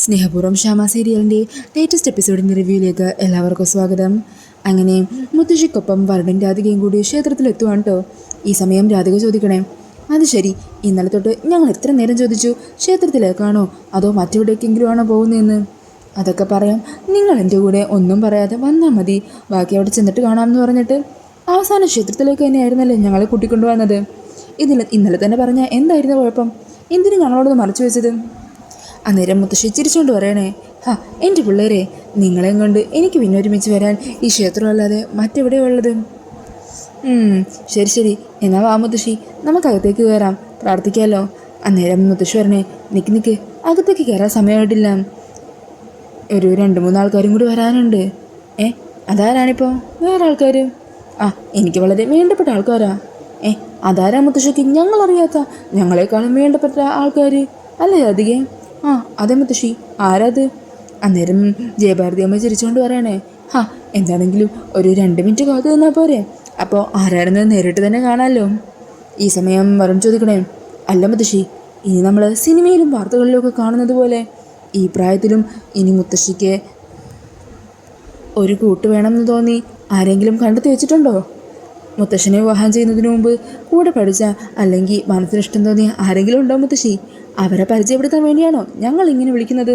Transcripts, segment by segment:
സ്നേഹപൂർവ്വം ശ്യാമ സീരിയലിൻ്റെ ലേറ്റസ്റ്റ് എപ്പിസോഡിൻ്റെ റിവ്യൂയിലേക്ക് എല്ലാവർക്കും സ്വാഗതം. അങ്ങനെ മുത്തശ്ശിക്കൊപ്പം വരടൻ രാധികയും കൂടി ക്ഷേത്രത്തിലെത്തുവാണ് കേട്ടോ. ഈ സമയം രാധിക ചോദിക്കണേ, അത് ശരി, ഇന്നലെ തൊട്ട് ഞങ്ങൾ എത്ര നേരം ചോദിച്ചു, ക്ഷേത്രത്തിലേക്കാണോ അതോ മറ്റെവിടേക്കെങ്കിലും ആണോ പോകുന്നതെന്ന്? അതൊക്കെ പറയാം, നിങ്ങൾ എൻ്റെ കൂടെ ഒന്നും പറയാതെ വന്നാൽ മതി, ബാക്കി അവിടെ ചെന്നിട്ട് കാണാമെന്ന് പറഞ്ഞിട്ട് അവസാനം ക്ഷേത്രത്തിലേക്ക് തന്നെയായിരുന്നല്ലേ ഞങ്ങളെ കൂട്ടിക്കൊണ്ടുവന്നത്. ഇന്നലെ തന്നെ പറഞ്ഞാൽ എന്തായിരുന്നു കുഴപ്പം? എന്തിനു ഞങ്ങളോടൊന്ന് മറച്ചു വെച്ചത്? അന്നേരം മുത്തശ്ശി ചിരിച്ചുകൊണ്ട് പറയണേ, ഹാ എൻ്റെ പിള്ളേരെ, നിങ്ങളെയും കൊണ്ട് എനിക്ക് പിന്നെ ഒരുമിച്ച് വരാൻ ഈ ക്ഷേത്രമല്ലാതെ മറ്റെവിടെയോ ഉള്ളത്? ശരി ശരി, എന്നാൽ വാ മുത്തശ്ശി, നമുക്കകത്തേക്ക് കയറാം, പ്രാർത്ഥിക്കാമല്ലോ. അന്നേരം മുത്തശ്ശി പറഞ്ഞേ, നിക്ക് അകത്തേക്ക് കയറാൻ സമയമായിട്ടില്ല, ഒരു 2-3 ആൾക്കാരും കൂടി വരാനുണ്ട്. അതാരാണിപ്പോൾ വേറെ ആൾക്കാർ? എനിക്ക് വളരെ വേണ്ടപ്പെട്ട ആൾക്കാരാ. അതാരാ മുത്തശ്ശിക്ക് ഞങ്ങളറിയാത്ത, ഞങ്ങളെക്കാളും വേണ്ടപ്പെട്ട ആൾക്കാർ അല്ലേ അധികേ? അതെ മുത്തശ്ശി, ആരാത്? അന്നേരം ജയഭാരതി അമ്മ ചിരിച്ചുകൊണ്ട് പറയണേ, എന്താണെങ്കിലും ഒരു 2 മിനിറ്റ് കാത്തു നിന്നാൽ പോരെ, അപ്പോൾ ആരാണെന്ന് നേരിട്ട് തന്നെ കാണാമല്ലോ. ഈ സമയം വരും ചോദിക്കണേ, അല്ല മുത്തശ്ശി, ഇനി നമ്മൾ സിനിമയിലും വാർത്തകളിലും ഒക്കെ കാണുന്നത് പോലെ ഈ പ്രായത്തിലും ഇനി മുത്തശ്ശിക്ക് ഒരു കൂട്ട് വേണമെന്ന് തോന്നി ആരെങ്കിലും കണ്ടെത്തി വെച്ചിട്ടുണ്ടോ? മുത്തശ്ശനെ വിവാഹം ചെയ്യുന്നതിന് മുമ്പ് കൂടെ പഠിച്ച അല്ലെങ്കിൽ മനസ്സിനിഷ്ടം തോന്നിയ ആരെങ്കിലും ഉണ്ടോ മുത്തശ്ശി? അവരെ പരിചയപ്പെടുത്താൻ വേണ്ടിയാണോ ഞങ്ങൾ ഇങ്ങനെ വിളിക്കുന്നത്?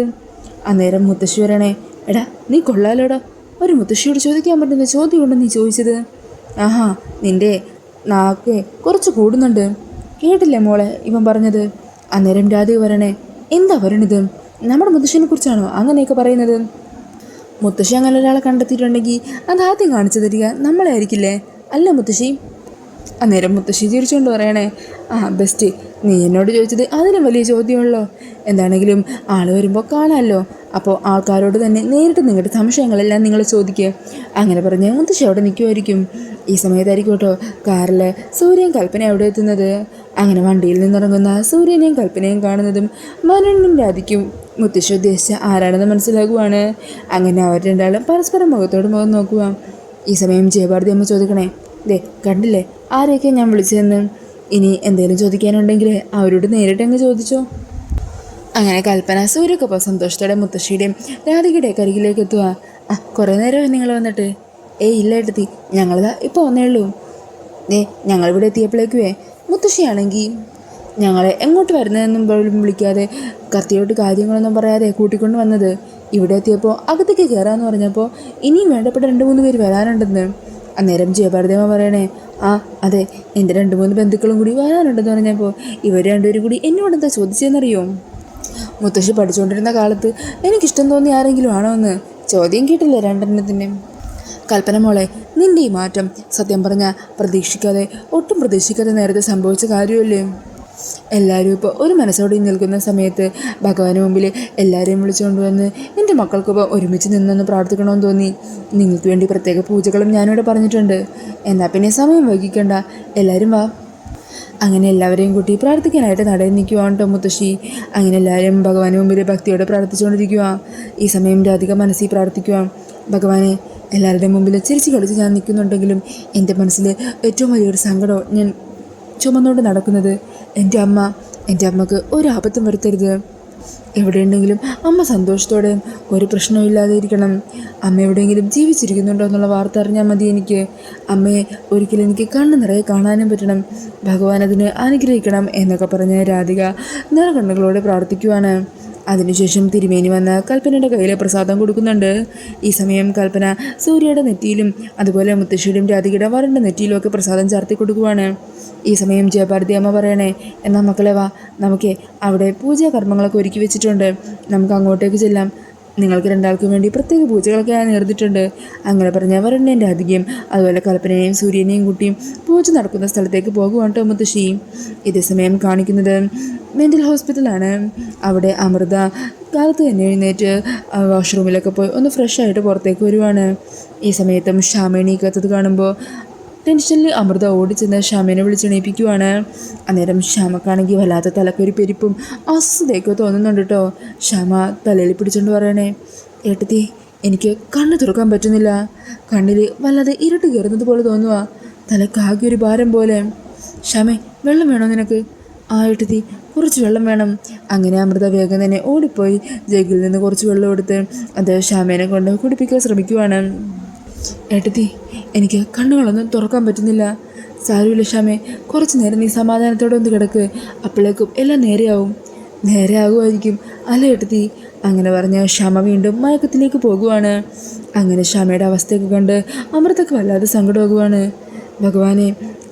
അന്നേരം മുത്തശ്ശി വരണേ, എടാ നീ കൊള്ളാലോടാ, ഒരു മുത്തശ്ശിയോട് ചോദിക്കാൻ പറ്റുന്ന ചോദ്യമുണ്ടോ നീ ചോദിച്ചത്? നിന്റെ നാക്ക് കുറച്ച് കൂടുന്നുണ്ട്, കേട്ടില്ലേ മോളെ ഇവൻ പറഞ്ഞത്? അന്നേരം രാധിക വരണേ, എന്താ പറയണത്? നമ്മുടെ മുത്തശ്ശിനെ കുറിച്ചാണോ അങ്ങനെയൊക്കെ പറയുന്നത്? മുത്തശ്ശി അങ്ങനെ ഒരാളെ കണ്ടെത്തിയിട്ടുണ്ടെങ്കിൽ അതാദ്യം കാണിച്ചു തരിക നമ്മളെ ആയിരിക്കില്ലേ, അല്ല മുത്തശ്ശി? അന്നേരം മുത്തശ്ശി ചിരിച്ചുകൊണ്ട് പറയണേ, ബെസ്റ്റ്, നീ എന്നോട് ചോദിച്ചത് അതിനും വലിയ ചോദ്യമുള്ളോ? എന്താണെങ്കിലും ആൾ വരുമ്പോൾ കാണാമല്ലോ, അപ്പോൾ ആൾക്കാരോട് തന്നെ നേരിട്ട് നിങ്ങളുടെ സംശയങ്ങളെല്ലാം നിങ്ങൾ ചോദിക്കുക. അങ്ങനെ പറഞ്ഞ് മുത്തശ്ശി അവിടെ നിൽക്കുമായിരിക്കും. ഈ സമയത്തായിരിക്കും കേട്ടോ കാറിൽ സൂര്യൻ കൽപ്പന അവിടെ എത്തുന്നത്. അങ്ങനെ വണ്ടിയിൽ നിന്നിറങ്ങുന്ന സൂര്യനെയും കൽപ്പനയും കാണുന്നതും മനുണ്ണും രാധിക്കും മുത്തശ്ശി ഉദ്ദേശിച്ച ആരാണെന്ന് മനസ്സിലാകുവാണ്. അങ്ങനെ അവർ രണ്ടാളും പരസ്പരം മുഖത്തോട് മുഖം നോക്കുക. ഈ സമയം ജയഭാരതി അമ്മ ചോദിക്കണേ, കണ്ടില്ലേ ആരെയൊക്കെ ഞാൻ വിളിച്ചതെന്ന്? ഇനി എന്തെങ്കിലും ചോദിക്കാനുണ്ടെങ്കിൽ അവരോട് നേരിട്ടങ്ങ് ചോദിച്ചോ. അങ്ങനെ കൽപ്പന സൂര്യക്കൊപ്പം സന്തോഷത്തോടെ മുത്തശ്ശിയുടെയും രാധികയുടെ കരികിലേക്ക് എത്തുക. കുറേ നേരമായി നിങ്ങൾ വന്നിട്ട്? ഇല്ല ഏട്ടത്തി, ഞങ്ങളിതാ ഇപ്പോൾ വന്നേ ഉള്ളൂ. ഞങ്ങളിവിടെ എത്തിയപ്പോഴേക്കുവേ മുത്തശ്ശിയാണെങ്കിൽ ഞങ്ങളെ എങ്ങോട്ട് വരുന്നതെന്നും പോലും വിളിക്കാതെ കത്തിയോട്ട് കാര്യങ്ങളൊന്നും പറയാതെ കൂട്ടിക്കൊണ്ട് വന്നത്. ഇവിടെ എത്തിയപ്പോൾ അകത്തേക്ക് കയറാമെന്ന് പറഞ്ഞപ്പോൾ ഇനിയും വേണ്ടപ്പെട്ട 2-3 പേര് വരാനുണ്ടെന്ന്. അന്നേരം ജയഭാരതിയമ്മ പറയണേ, അതെ, എൻ്റെ 2-3 ബന്ധുക്കളും കൂടി വരാനുണ്ടെന്ന് പറഞ്ഞപ്പോൾ ഇവർ 2 പേരും കൂടി എന്നോടെന്താ ചോദിച്ചതെന്നറിയോ? മുത്തശ്ശി പഠിച്ചുകൊണ്ടിരുന്ന കാലത്ത് എനിക്കിഷ്ടം തോന്നി ആരെങ്കിലും ആണോ എന്ന് ചോദ്യം കേട്ടില്ലേ 2 കൽപ്പന മോളെ, നിൻ്റെ ഈ മാറ്റം സത്യം പറഞ്ഞാൽ ഒട്ടും പ്രതീക്ഷിക്കാതെ നേരത്തെ സംഭവിച്ച കാര്യമല്ലേ? എല്ലാവരും ഇപ്പോൾ ഒരു മനസ്സോടെ നിൽക്കുന്ന സമയത്ത് ഭഗവാന് മുമ്പിൽ എല്ലാവരെയും വിളിച്ചുകൊണ്ടുവന്ന് എൻ്റെ മക്കൾക്കൊപ്പം ഒരുമിച്ച് നിന്നൊന്ന് പ്രാർത്ഥിക്കണമെന്ന് തോന്നി. നിങ്ങൾക്ക് വേണ്ടി പ്രത്യേക പൂജകളും ഞാനിവിടെ പറഞ്ഞിട്ടുണ്ട്. എന്നാൽ പിന്നെ സമയം വൈകിക്കണ്ട, എല്ലാവരും വാ. അങ്ങനെ എല്ലാവരെയും കൂട്ടി പ്രാർത്ഥിക്കാനായിട്ട് നടയിൽ നിൽക്കുവാണ് കേട്ടോ മുത്തശ്ശി. അങ്ങനെ എല്ലാവരും ഭഗവാന് മുമ്പിൽ ഭക്തിയോടെ പ്രാർത്ഥിച്ചുകൊണ്ടിരിക്കുക. ഈ സമയം രാധിക മനസ്സിൽ പ്രാർത്ഥിക്കുക, ഭഗവാനെ, എല്ലാവരുടെയും മുമ്പിൽ ചിരിച്ച് കളിച്ച് ഞാൻ നിൽക്കുന്നുണ്ടെങ്കിലും എൻ്റെ മനസ്സിൽ ഏറ്റവും വലിയൊരു സങ്കടം ഞാൻ ചുമന്നുകൊണ്ട് നടക്കുന്നത് എൻ്റെ അമ്മക്ക് ഒരു ആപത്തും വരുത്തരുത്. എവിടെയുണ്ടെങ്കിലും അമ്മ സന്തോഷത്തോടെ ഒരു പ്രശ്നമില്ലാതെ ഇരിക്കണം. അമ്മ എവിടെയെങ്കിലും ജീവിച്ചിരിക്കുന്നുണ്ടോ എന്നുള്ള വാർത്ത അറിഞ്ഞാൽ മതി എനിക്ക്. അമ്മയെ ഒരിക്കലും എനിക്ക് കണ്ണ് നിറയെ കാണാനും പറ്റണം. ഭഗവാൻ അതിന് അനുഗ്രഹിക്കണം എന്നൊക്കെ പറഞ്ഞ് രാധിക നിറകണ്ണുകളോടെ പ്രാർത്ഥിക്കുവാണ്. അതിനുശേഷം തിരുമേനി വന്ന് കൽപ്പനയുടെ കയ്യിൽ പ്രസാദം കൊടുക്കുന്നുണ്ട്. ഈ സമയം കൽപ്പന സൂര്യയുടെ നെറ്റിയിലും അതുപോലെ മുത്തശ്ശിയുടെയും രാധികയുടെ വരണ്ട നെറ്റിയിലും ഒക്കെ പ്രസാദം ചാർത്തി കൊടുക്കുവാണ്. ഈ സമയം ജയഭാരതി അമ്മ പറയണേ, എന്നാൽ മക്കളെ വാ, നമുക്ക് അവിടെ പൂജാകർമ്മങ്ങളൊക്കെ ഒരുക്കി വെച്ചിട്ടുണ്ട്, നമുക്ക് അങ്ങോട്ടേക്ക് ചെല്ലാം. നിങ്ങൾക്ക് 2 വേണ്ടി പ്രത്യേക പൂജകളൊക്കെ ഞാൻ നേർന്നിട്ടുണ്ട്. അങ്ങനെ പറഞ്ഞ വരണ്ണേൻ്റെ രാധികയും അതുപോലെ കൽപ്പനയെയും സൂര്യനെയും കുട്ടിയും പൂജ നടക്കുന്ന സ്ഥലത്തേക്ക് പോകുവാണ് കേട്ടോ മുത്തശ്ശി. ഇതേ സമയം കാണിക്കുന്നത് മെൻ്റൽ ഹോസ്പിറ്റലാണ്. അവിടെ അമൃത കാലത്ത് തന്നെ എഴുന്നേറ്റ് വാഷ്റൂമിലൊക്കെ പോയി ഒന്ന് ഫ്രഷായിട്ട് പുറത്തേക്ക് വരുവാണ്. ഈ സമയത്തും ശ്യാമേണീക്കത്തത് കാണുമ്പോൾ ടെൻഷനിൽ അമൃത ഓടിച്ചെന്ന് ശ്യാമേനെ വിളിച്ചെണീപ്പിക്കുവാണ്. അന്നേരം ശ്യാമക്കാണെങ്കിൽ വല്ലാത്ത തലക്കൊരു പെരിപ്പും അസ്വസ്ഥതയൊക്കെ തോന്നുന്നുണ്ട് കേട്ടോ. ശ്യാമ തലയിൽ പിടിച്ചുകൊണ്ട് പറയണേ, ഏട്ടത്തി, എനിക്ക് കണ്ണ് തുറക്കാൻ പറ്റുന്നില്ല, കണ്ണിൽ വല്ലാതെ ഇരുട്ട് കയറുന്നത് പോലെ തോന്നുക, തലക്കാകെ ഒരു ഭാരം പോലെ. ശ്യാമേ, വെള്ളം വേണോ നിനക്ക്? ഏട്ടത്തി കുറച്ച് വെള്ളം വേണം. അങ്ങനെ അമൃത വേഗം തന്നെ ഓടിപ്പോയി ജഗ്ഗിൽ നിന്ന് കുറച്ച് വെള്ളം എടുത്ത് അത് ശ്യാമേനെ കൊണ്ട് കുടിപ്പിക്കാൻ ശ്രമിക്കുവാണ്. ഏട്ടത്തി എനിക്ക് കണ്ണുകളൊന്നും തുറക്കാൻ പറ്റുന്നില്ല. സാരമില്ല ശ്യാമേ, കുറച്ച് നേരം നീ സമാധാനത്തോടെ ഒന്ന് കിടക്ക്, അപ്പോഴേക്കും എല്ലാം നേരെയാവും. നേരെ ആകുമായിരിക്കും അല്ല ഏട്ടത്തി. അങ്ങനെ പറഞ്ഞ് ശ്യാമ വീണ്ടും മയക്കത്തിലേക്ക് പോകുവാണ്. അങ്ങനെ ശ്യാമയുടെ അവസ്ഥയൊക്കെ കണ്ട് അമൃതക്ക് വല്ലാതെ സങ്കടമാകുവാണ്. ഭഗവാനെ,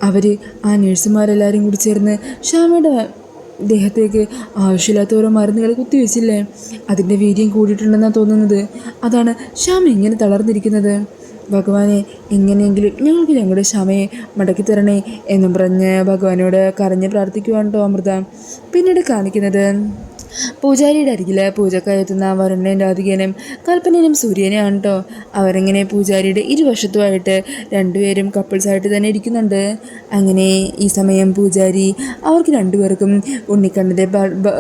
അവർ ആ നേഴ്സുമാരെല്ലാവരും കൂടി ചേർന്ന് ശ്യാമയുടെ ദേഹത്തേക്ക് ആവശ്യമില്ലാത്ത ഓരോ മരുന്നുകൾ കുത്തിവെച്ചില്ലേ, അതിൻ്റെ വീര്യം കൂടിയിട്ടുണ്ടെന്നാണ് തോന്നുന്നത്. അതാണ് ശ്യാമ ഇങ്ങനെ തളർന്നിരിക്കുന്നത്. ഭഗവാനെ, എങ്ങനെയെങ്കിലും ഞങ്ങൾക്ക് ഞങ്ങളുടെ ശ്യാമയെ മടക്കി തരണേ എന്നും പറഞ്ഞ് ഭഗവാനോട് കരഞ്ഞ് പ്രാർത്ഥിക്കുവാണ് കേട്ടോ അമൃത. പിന്നീട് കാണിക്കുന്നത് പൂജാരിയുടെ അരികിൽ പൂജക്കായി എത്തുന്ന വരുണനും രാധികനും കൽപ്പനയും സൂര്യനെയാണ് കേട്ടോ. അവരിങ്ങനെ പൂജാരിയുടെ ഇരുവശത്തുമായിട്ട് രണ്ടുപേരും കപ്പിൾസായിട്ട് തന്നെ ഇരിക്കുന്നുണ്ട്. അങ്ങനെ ഈ സമയം പൂജാരി അവർക്ക് രണ്ടുപേർക്കും ഉണ്ണിക്കണ്ണൻ്റെ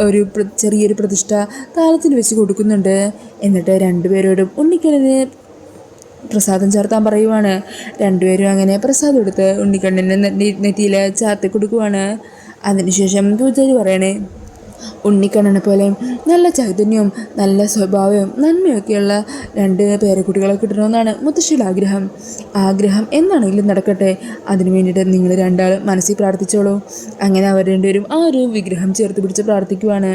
ഒരു ചെറിയൊരു പ്രതിഷ്ഠ താലത്തിൽ വെച്ച് കൊടുക്കുന്നുണ്ട്. എന്നിട്ട് രണ്ടുപേരോടും ഉണ്ണിക്കണ്ണന് പ്രസാദം ചേർത്താൻ പറയുവാണ്. രണ്ടുപേരും അങ്ങനെ പ്രസാദം എടുത്ത് ഉണ്ണിക്കണ്ണൻ്റെ നെറ്റിയിൽ ചാർത്തി കൊടുക്കുവാണ്. അതിനുശേഷം പൂജാരി പറയണേ, ഉണ്ണിക്കണ്ണനെ പോലെ നല്ല ചൈതന്യവും നല്ല സ്വഭാവവും നന്മയൊക്കെയുള്ള 2 പേരക്കുട്ടികളെ കിട്ടണമെന്നാണ് മുത്തശ്ശിയുടെ ആഗ്രഹം എന്നാണെങ്കിലും നടക്കട്ടെ. അതിനു വേണ്ടിയിട്ട് നിങ്ങൾ രണ്ടാളും മനസ്സിൽ പ്രാർത്ഥിച്ചോളൂ. അങ്ങനെ അവർ രണ്ടുപേരും ആ ഒരു വിഗ്രഹം ചേർത്ത് പിടിച്ച് പ്രാർത്ഥിക്കുവാണ്.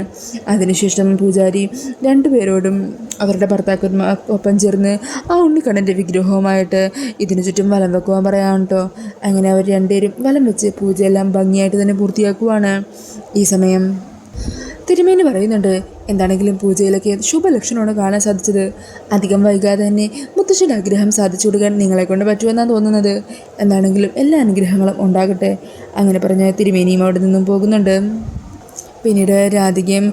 അതിനുശേഷം പൂജാരി രണ്ടുപേരോടും അവരുടെ ഭർത്താക്കന്മാർക്കൊപ്പം ചേർന്ന് ആ ഉണ്ണിക്കണ്ണൻ്റെ വിഗ്രഹവുമായിട്ട് ഇതിനു ചുറ്റും വലം വെക്കുവാൻ പറയാം കേട്ടോ. അങ്ങനെ അവർ രണ്ടുപേരും വലം വെച്ച് പൂജയെല്ലാം ഭംഗിയായിട്ട് തന്നെ പൂർത്തിയാക്കുവാണ്. ഈ സമയം തിരുമേനി പറയുന്നുണ്ട്, എന്താണെങ്കിലും പൂജയിലൊക്കെ ശുഭലക്ഷണമാണ് കാണാൻ സാധിച്ചത്. അധികം വൈകാതെ തന്നെ മുത്തശ്ശിയുടെ ആഗ്രഹം സാധിച്ചു കൊടുക്കാൻ നിങ്ങളെക്കൊണ്ട് പറ്റുമെന്നാണ് തോന്നുന്നത്. എന്താണെങ്കിലും എല്ലാ അനുഗ്രഹങ്ങളും ഉണ്ടാകട്ടെ. അങ്ങനെ പറഞ്ഞ് തിരുമേനിയും അവിടെ നിന്നും പോകുന്നുണ്ട്. പിന്നീട് രാധികയും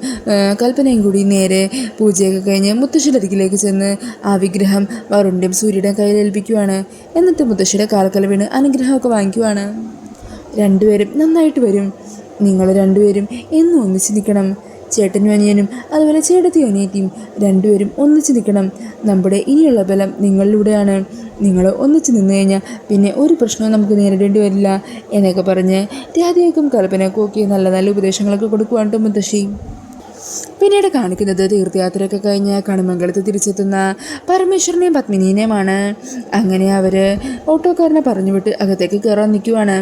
കൽപ്പനയും കൂടി നേരെ പൂജയൊക്കെ കഴിഞ്ഞ് മുത്തശ്ശിയുടെ അരികിലേക്ക് ചെന്ന് ആ വിഗ്രഹം വരുണിൻ്റെയും സൂര്യയുടെയും കയ്യിൽ ഏൽപ്പിക്കുവാണ്. എന്നിട്ട് മുത്തശ്ശിയുടെ കാൽക്കൽ വീണ് അനുഗ്രഹമൊക്കെ വാങ്ങിക്കുവാണ്. രണ്ടുപേരും നന്നായിട്ട് വരും. നിങ്ങൾ രണ്ടുപേരും എന്നും ഒന്നിച്ച് നിൽക്കണം. ചേട്ടനും അനിയനും അതുപോലെ ചേട്ടത്തി അനിയത്തിയും രണ്ടുപേരും ഒന്നിച്ച് നിൽക്കണം. നമ്മുടെ ഇനിയുള്ള ബലം നിങ്ങളിലൂടെയാണ്. നിങ്ങൾ ഒന്നിച്ച് നിന്ന് കഴിഞ്ഞാൽ പിന്നെ ഒരു പ്രശ്നവും നമുക്ക് നേരിടേണ്ടി വരില്ല എന്നൊക്കെ പറഞ്ഞ് രാധികയ്ക്കും കൽപ്പനയ്ക്കും ഒക്കെ നല്ല നല്ല ഉപദേശങ്ങളൊക്കെ കൊടുക്കുവാണ് മുത്തശ്ശി. പിന്നീട് കാണിക്കുന്നത് തീർത്ഥയാത്രയൊക്കെ കഴിഞ്ഞ് കണിമംഗലത്ത് തിരിച്ചെത്തുന്ന പരമേശ്വരനെയും പത്മിനിയെയുമാണ്. അങ്ങനെ അവർ ഓട്ടോക്കാരനെ പറഞ്ഞു വിട്ട് അകത്തേക്ക് കയറാൻ നിൽക്കുവാണ്.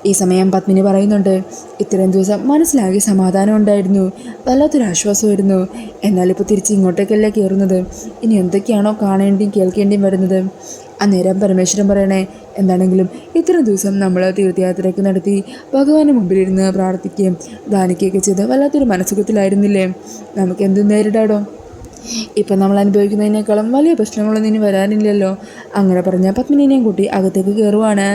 ഈ സമയം പത്മിനി പറയുന്നുണ്ട്, ഇത്രയും ദിവസം മനസ്സിലാകെ സമാധാനം ഉണ്ടായിരുന്നു, വല്ലാത്തൊരാശ്വാസമായിരുന്നു. എന്നാലിപ്പോൾ തിരിച്ച് ഇങ്ങോട്ടേക്കല്ലേ കയറുന്നത്. ഇനി എന്തൊക്കെയാണോ കാണേണ്ടിയും കേൾക്കേണ്ടിയും വരുന്നത്. അന്നേരം പരമേശ്വരൻ പറയണേ, എന്താണെങ്കിലും ഇത്രയും ദിവസം നമ്മൾ തീർത്ഥയാത്രയൊക്കെ നടത്തി ഭഗവാന് മുമ്പിലിരുന്ന് പ്രാർത്ഥിക്കുകയും ദാനിക്കുകയൊക്കെ ചെയ്ത് വല്ലാത്തൊരു മനസ്സുഖത്തിലായിരുന്നില്ലേ. നമുക്ക് എന്തും നേരിടാടോ. ഇപ്പം നമ്മൾ അനുഭവിക്കുന്നതിനേക്കാളും വലിയ പ്രശ്നങ്ങളൊന്നും ഇനി വരാനില്ലല്ലോ. അങ്ങനെ പറഞ്ഞ പത്മിനിനെയും കൂട്ടി അകത്തേക്ക് കയറുവാണ്.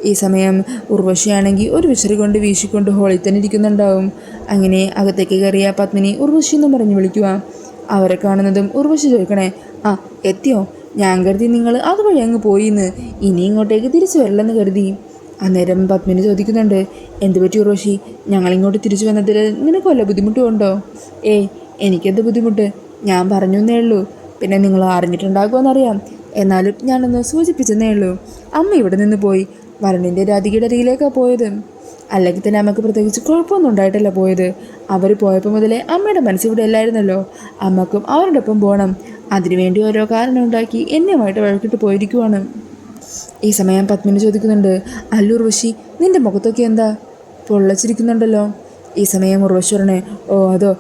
ഈ സമയം ഉർവശിയാണെങ്കിൽ ഒരു വിശറി കൊണ്ട് വീശിക്കൊണ്ട് ഹോളിൽ തന്നെ ഇരിക്കുന്നുണ്ടാവും. അങ്ങനെ അകത്തേക്ക് കയറിയ പത്മിനി ഉർവശി എന്നും പറഞ്ഞ് വിളിക്കുക. അവരെ കാണുന്നതും ഉർവശി ചോദിക്കണേ, ആ എത്തിയോ? ഞാൻ കരുതി നിങ്ങൾ അതുവഴി അങ്ങ് പോയിന്ന്, ഇനി ഇങ്ങോട്ടേക്ക് തിരിച്ചു വരില്ലെന്ന് കരുതി. അന്നേരം പത്മിനി ചോദിക്കുന്നുണ്ട്, എന്ത് പറ്റി ഉർവശി, ഞങ്ങളിങ്ങോട്ട് തിരിച്ചു വന്നതിൽ നിനക്ക് വല്ല ബുദ്ധിമുട്ടുണ്ടോ? ഏയ് എനിക്കെന്ത് ബുദ്ധിമുട്ട്, ഞാൻ പറഞ്ഞു എന്നേ ഉള്ളൂ. പിന്നെ നിങ്ങൾ അറിഞ്ഞിട്ടുണ്ടാകുമെന്നറിയാം, എന്നാലും ഞാനൊന്ന് സൂചിപ്പിച്ചെന്നേ ഉള്ളൂ. അമ്മ ഇവിടെ നിന്ന് പോയി വരുണിൻ്റെ രാധികയുടെ അരികിലേക്കാണ് പോയത്. അല്ലെങ്കിൽ തന്നെ അമ്മക്ക് പ്രത്യേകിച്ച് കുഴപ്പമൊന്നും ഉണ്ടായിട്ടല്ല പോയത്. അവർ പോയപ്പോൾ മുതലേ അമ്മയുടെ മനസ്സിവിടെ അല്ലായിരുന്നല്ലോ. അമ്മക്കും അവരുടെ ഒപ്പം പോകണം. അതിനുവേണ്ടി ഓരോ കാരണം ഉണ്ടാക്കി എന്നെയുമായിട്ട് വഴക്കിട്ട് പോയിരിക്കുവാണ്. ഈ സമയം പത്മിനി ചോദിക്കുന്നുണ്ട്, അല്ല ഉർവശി, നിന്റെ മുഖത്തൊക്കെ എന്താ പൊള്ളച്ചിരിക്കുന്നുണ്ടല്ലോ. ഈ സമയം ഉർവശി പറഞ്ഞേ, ഓ അതോ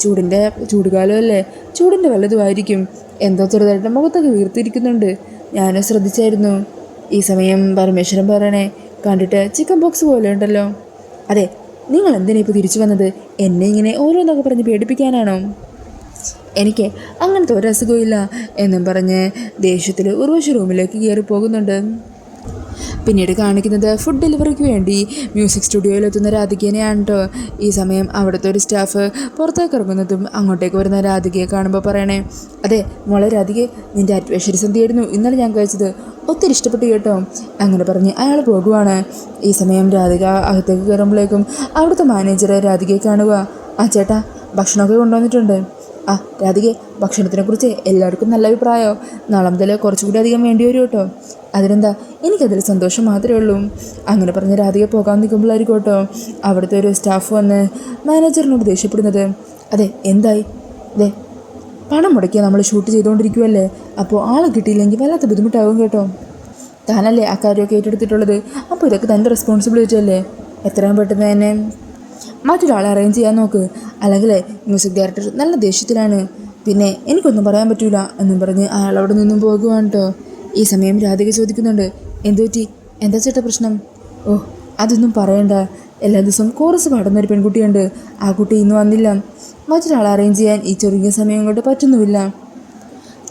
ചൂടുകാലമല്ലേ, ചൂടിൻ്റെ വല്ലതുമായിരിക്കും. എന്തോ ചെറുതായിട്ട് മുഖത്തൊക്കെ വീർത്തിരിക്കുന്നുണ്ട്, ഞാനും ശ്രദ്ധിച്ചായിരുന്നു. ഈ സമയം പരമേശ്വരൻ പറയണേ, കണ്ടിട്ട് ചിക്കൻ ബോക്സ് പോലെ ഉണ്ടല്ലോ. അതെ, നിങ്ങൾ എന്തിനാ ഇപ്പോൾ തിരിച്ചു വന്നത്? എന്നെ ഇങ്ങനെ ഓരോന്നൊക്കെ പറഞ്ഞ് പേടിപ്പിക്കാനാണോ? എനിക്ക് അങ്ങനത്തെ ഒരു അസുഖമില്ല എന്നും പറഞ്ഞ് ദേഷ്യത്തിൽ ഉർവശി റൂമിലേക്ക് കയറി പോകുന്നുണ്ട്. പിന്നീട് കാണിക്കുന്നത് ഫുഡ് ഡെലിവറിക്ക് വേണ്ടി മ്യൂസിക് സ്റ്റുഡിയോയിലെത്തുന്ന രാധികേനെയാണ് കേട്ടോ. ഈ സമയം അവിടുത്തെ ഒരു സ്റ്റാഫ് പുറത്തേക്ക് ഇറങ്ങുന്നതും അങ്ങോട്ടേക്ക് വരുന്ന രാധികയെ കാണുമ്പോൾ പറയണേ, അതെ മോളെ രാധികെ, നിൻ്റെ അറ്റ്വേശ്വരി സന്ധ്യയായിരുന്നു ഇന്നലെ ഞാൻ കഴിച്ചത്, ഒത്തിരി ഇഷ്ടപ്പെട്ടു കേട്ടോ. അങ്ങനെ പറഞ്ഞ് അയാൾ പോകുവാണ്. ഈ സമയം രാധിക അകത്തേക്ക് കയറുമ്പോഴേക്കും അവിടുത്തെ മാനേജർ രാധികയെ കാണുക. ആ ചേട്ടാ, ഭക്ഷണമൊക്കെ കൊണ്ടുവന്നിട്ടുണ്ട്. ആ രാധികെ, ഭക്ഷണത്തിനെക്കുറിച്ച് എല്ലാവർക്കും നല്ല അഭിപ്രായമോ? നാളെ മുതൽ കുറച്ചുകൂടി അധികം വേണ്ടി വരും കേട്ടോ. അതിനെന്താ, എനിക്കതിൽ സന്തോഷം മാത്രമേ ഉള്ളൂ. അങ്ങനെ പറഞ്ഞ് രാധിക പോകാൻ നിൽക്കുമ്പോഴായിരിക്കും കേട്ടോ അവിടുത്തെ ഒരു സ്റ്റാഫ് വന്ന് മാനേജറിനോട് ദേഷ്യപ്പെടുന്നത്. അതെ, എന്തായി? അതെ, പണം മുടക്കിയാൽ നമ്മൾ ഷൂട്ട് ചെയ്തുകൊണ്ടിരിക്കുമല്ലേ, അപ്പോൾ ആളെ കിട്ടിയില്ലെങ്കിൽ വല്ലാത്ത ബുദ്ധിമുട്ടാകും കേട്ടോ. താനല്ലേ ആ കാര്യമൊക്കെ ഏറ്റെടുത്തിട്ടുള്ളത്, അപ്പോൾ ഇതൊക്കെ തൻ്റെ റെസ്പോൺസിബിലിറ്റി അല്ലേ. എത്രയും പെട്ടെന്ന് തന്നെ മറ്റൊരാളെ അറേഞ്ച് ചെയ്യാൻ നോക്ക്, അല്ലെങ്കിൽ മ്യൂസിക് ഡയറക്ടർ നല്ല ദേഷ്യത്തിലാണ്, പിന്നെ എനിക്കൊന്നും പറയാൻ പറ്റൂല എന്നും പറഞ്ഞ് അയാൾ അവിടെ നിന്നും പോകുവാണ് കേട്ടോ. ഈ സമയം രാധിക ചോദിക്കുന്നുണ്ട്, എന്തു പറ്റി, എന്താ ചേട്ടാ പ്രശ്നം? ഓ, അതൊന്നും പറയണ്ട, എല്ലാ ദിവസവും കോറസ് പാടുന്ന ഒരു പെൺകുട്ടിയുണ്ട്, ആ കുട്ടി ഇന്ന് വന്നില്ല. മറ്റൊരാളെ അറേഞ്ച് ചെയ്യാൻ ഈ ചുരുങ്ങിയ സമയം കൊണ്ട് പറ്റുന്നുമില്ല.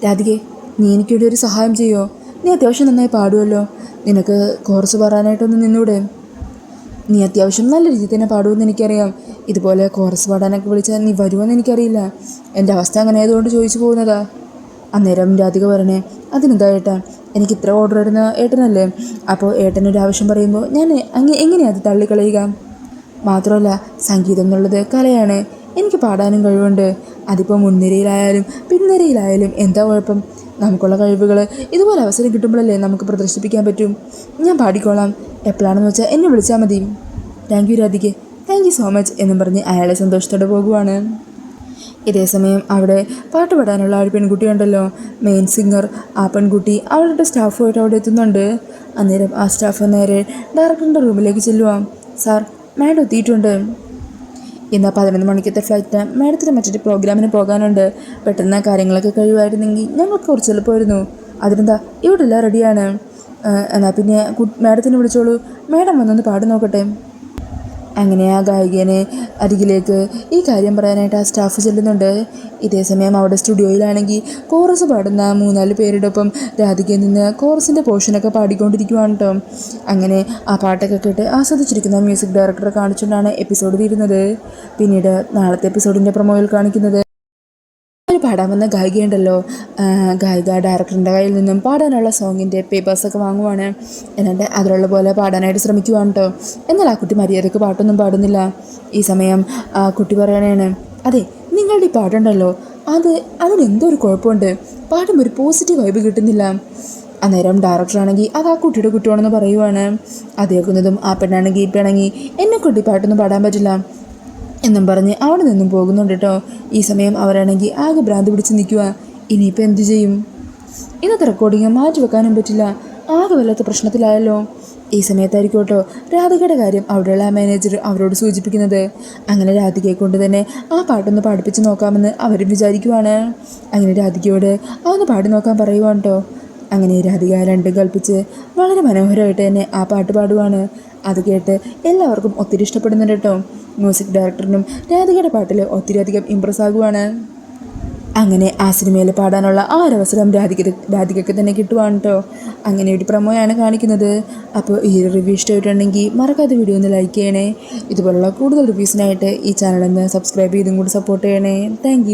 രാധികെ, നീ എനിക്കിവിടെ ഒരു സഹായം ചെയ്യോ? നീ അത്യാവശ്യം നന്നായി പാടുമല്ലോ, നിനക്ക് കോറസ് പാടാനായിട്ടൊന്ന് നിന്നൂടെ? നീ അത്യാവശ്യം നല്ല രീതിയിൽ തന്നെ പാടുമെന്ന് എനിക്കറിയാം, ഇതുപോലെ കോറസ് പാടാനൊക്കെ വിളിച്ചാൽ നീ വരുമെന്ന് എനിക്കറിയില്ല. എൻ്റെ അവസ്ഥ അങ്ങനെ ആയതുകൊണ്ട് ചോദിച്ചു പോകുന്നതാ. അന്നേരം രാധിക പറഞ്ഞേ, അതിനെന്താ ഏട്ടാ, എനിക്ക് ഇത്ര ഓർഡർ ഇടുന്ന ഏട്ടനല്ലേ, അപ്പോൾ ഏട്ടനൊരു ആവശ്യം പറയുമ്പോൾ ഞാൻ എങ്ങനെയാണ് അത് തള്ളിക്കളയുക? മാത്രമല്ല, സംഗീതം എന്നുള്ളത് കലയാണ്, എനിക്ക് പാടാനും കഴിവുണ്ട്. അതിപ്പോൾ മുൻനിരയിലായാലും പിൻനിരയിലായാലും എന്താ കുഴപ്പം? നമുക്കുള്ള കഴിവുകൾ ഇതുപോലെ അവസരം കിട്ടുമ്പോഴല്ലേ നമുക്ക് പ്രദർശിപ്പിക്കാൻ പറ്റും. ഞാൻ പാടിക്കോളാം, എപ്പോഴാണെന്ന് വെച്ചാൽ എന്നെ വിളിച്ചാൽ മതി. താങ്ക് യു രാധികെ, താങ്ക് യു സോ മച്ച് എന്നും പറഞ്ഞ് അയാളെ സന്തോഷത്തോടെ പോകുവാണ്. ഇതേസമയം അവിടെ പാട്ട് പാടാനുള്ള ഒരു പെൺകുട്ടി ഉണ്ടല്ലോ, മെയിൻ സിംഗർ, ആ പെൺകുട്ടി അവളുടെ സ്റ്റാഫുമായിട്ട് അവിടെ എത്തുന്നുണ്ട്. അന്നേരം ആ സ്റ്റാഫ് നേരെ ഡയറക്ടറിൻ്റെ റൂമിലേക്ക് ചെല്ലുവാം. സാർ, മാഡം എത്തിയിട്ടുണ്ട്. ഇന്ന് 11 മണിക്കത്തെ ഫ്ലൈറ്റ്, മാഡത്തിന് മറ്റൊരു പ്രോഗ്രാമിന് പോകാനുണ്ട്. പെട്ടെന്ന് കാര്യങ്ങളൊക്കെ കഴിയുമായിരുന്നെങ്കിൽ ഞങ്ങൾക്ക് കുറച്ച് എളുപ്പമായിരുന്നു. അതിനെന്താ, ഇവിടെ എല്ലാം റെഡിയാണ്. എന്നാൽ പിന്നെ മാഡത്തിനെ വിളിച്ചോളൂ, മാഡം വന്നൊന്ന് പാടി നോക്കട്ടെ. അങ്ങനെ ആ ഗായികനെ അരികിലേക്ക് ഈ കാര്യം പറയാനായിട്ട് ആ സ്റ്റാഫ് ചെല്ലുന്നുണ്ട്. ഇതേസമയം അവിടെ സ്റ്റുഡിയോയിലാണെങ്കിൽ കോറസ് പാടുന്ന 3-4 പേരോടൊപ്പം രാധികയിൽ നിന്ന് കോറസിൻ്റെ പോർഷനൊക്കെ പാടിക്കൊണ്ടിരിക്കുവാണ് കേട്ടോ. അങ്ങനെ ആ പാട്ടൊക്കെ കേട്ട് ആസ്വദിച്ചിരിക്കുന്ന മ്യൂസിക് ഡയറക്ടറെ കാണിച്ചുകൊണ്ടാണ് എപ്പിസോഡ് തീരുന്നത്. പിന്നീട് നാളത്തെ എപ്പിസോഡിൻ്റെ പ്രൊമോയിൽ കാണിക്കുന്നത് ഒരു പാടാമെന്ന ഗായികയുണ്ടല്ലോ, ഗായിക ഡയറക്ടറിൻ്റെ കയ്യിൽ നിന്നും പാടാനുള്ള സോങ്ങിൻ്റെ പേപ്പേഴ്സൊക്കെ വാങ്ങുവാണ്. എന്നിട്ട് അതിലുള്ള പോലെ പാടാനായിട്ട് ശ്രമിക്കുവാണ് കേട്ടോ. എന്നാൽ ആ കുട്ടി മര്യാദയ്ക്ക് പാട്ടൊന്നും പാടുന്നില്ല. ഈ സമയം ആ കുട്ടി പറയണേണ്, അതെ, നിങ്ങളുടെ ഈ പാട്ടുണ്ടല്ലോ, അതിനെന്തോ ഒരു കുഴപ്പമുണ്ട്, പാടുമ്പോൾ ഒരു പോസിറ്റീവ് വൈബ് കിട്ടുന്നില്ല. അന്നേരം ഡയറക്ടറാണെങ്കിൽ അത് ആ കുട്ടിയുടെ കുറ്റമാണെന്ന് പറയുവാണ്. അത് കേൾക്കുന്നതും ആ പെണ്ണാണെങ്കിൽ ഇപ്പിണങ്ങി, എന്നെക്കൊണ്ട് ഈ പാട്ടൊന്നും പാടാൻ പറ്റില്ല എന്നും പറഞ്ഞ് അവിടെ നിന്നും പോകുന്നുണ്ട് കേട്ടോ. ഈ സമയം അവരാണെങ്കിൽ ആകെ ഭ്രാന്ത് പിടിച്ച് നിൽക്കുക. ഇനിയിപ്പോൾ എന്തു ചെയ്യും? ഇന്നത്തെ റെക്കോർഡിങ് മാറ്റി വെക്കാനും പറ്റില്ല, ആകെ വല്ലാത്ത പ്രശ്നത്തിലായല്ലോ. ഈ സമയത്തായിരിക്കും കേട്ടോ രാധികയുടെ കാര്യം അവിടെയുള്ള ആ മാനേജർ അവരോട് സൂചിപ്പിക്കുന്നത്. അങ്ങനെ രാധികയെ കൊണ്ട് തന്നെ ആ പാട്ടൊന്ന് പാടിപ്പിച്ച് നോക്കാമെന്ന് അവരും വിചാരിക്കുവാണ്. അങ്ങനെ രാധികയോട് അതൊന്ന് പാടി നോക്കാൻ പറയുവാണ് കേട്ടോ. അങ്ങനെ രാധിക രണ്ടും കൽപ്പിച്ച് വളരെ മനോഹരമായിട്ട് തന്നെ ആ പാട്ട് പാടുവാണ്. അത് കേട്ട് എല്ലാവർക്കും ഒത്തിരി ഇഷ്ടപ്പെടുന്നുണ്ട് കേട്ടോ. മ്യൂസിക് ഡയറക്ടറിനും രാധികയുടെ പാട്ടിൽ ഒത്തിരിയധികം ഇമ്പ്രസ് ആകുവാണ്. അങ്ങനെ ആ സിനിമയിൽ പാടാനുള്ള ആ ഒരവസരം രാധികയ്ക്ക് തന്നെ കിട്ടുവാണ് കേട്ടോ. അങ്ങനെ ഒരു പ്രൊമോയാണ് കാണിക്കുന്നത്. അപ്പോൾ ഈ ഒരു റിവ്യൂ ഇഷ്ടമായിട്ടുണ്ടെങ്കിൽ മറക്കാതെ വീഡിയോ ഒന്ന് ലൈക്ക് ചെയ്യണേ. ഇതുപോലുള്ള കൂടുതൽ റിവ്യൂസിനായിട്ട് ഈ ചാനൽ ഒന്ന് സബ്സ്ക്രൈബ് ചെയ്തും കൂടി സപ്പോർട്ട് ചെയ്യണേ. താങ്ക്